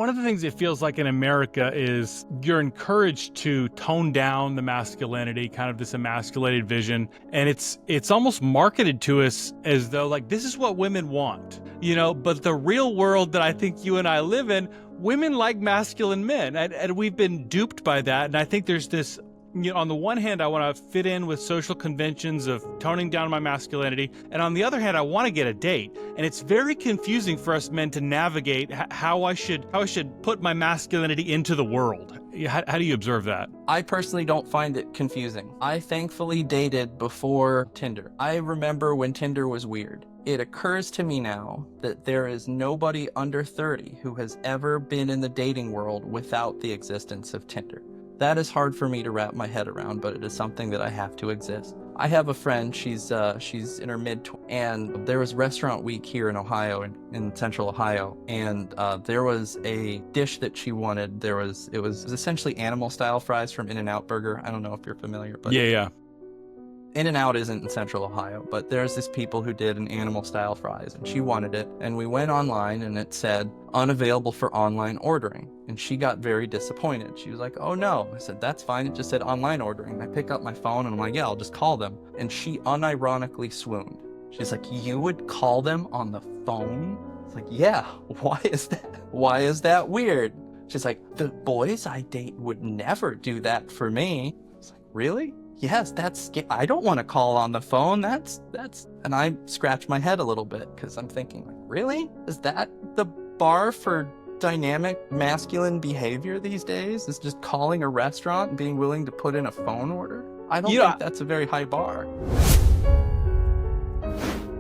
One of the things it feels like in America is you're encouraged to tone down the masculinity, kind of this emasculated vision. And it's almost marketed to us as though like, this is what women want, but the real world that I think you and I live in, women like masculine men. And we've been duped by that. And I think there's this, on the one hand, I want to fit in with social conventions of toning down my masculinity. And on the other hand, I want to get a date. And it's very confusing for us men to navigate how I should put my masculinity into the world. How do you observe that? I personally don't find it confusing. I thankfully dated before Tinder. I remember when Tinder was weird. It occurs to me now that there is nobody under 30 who has ever been in the dating world without the existence of Tinder. That is hard for me to wrap my head around, but it is something that I have to exist. I have a friend, she's in her mid-20s, and there was restaurant week here in Ohio, in central Ohio, and there was a dish that she wanted. It was essentially animal-style fries from In-N-Out Burger. I don't know if you're familiar, but yeah. In-N-Out isn't in central Ohio, but there's this people who did an animal-style fries, and she wanted it, and we went online, and it said, unavailable for online ordering, and she got very disappointed. She was like, oh no. I said, that's fine, it just said online ordering. I pick up my phone, and I'm like, yeah, I'll just call them, and she unironically swooned. She's like, you would call them on the phone? It's like, yeah, why is that weird? She's like, the boys I date would never do that for me. It's like, really? Yes, I don't want to call on the phone. That's, and I scratch my head a little bit because I'm thinking, like, really? Is that the bar for dynamic masculine behavior these days? Is just calling a restaurant and being willing to put in a phone order? I don't think that's a very high bar.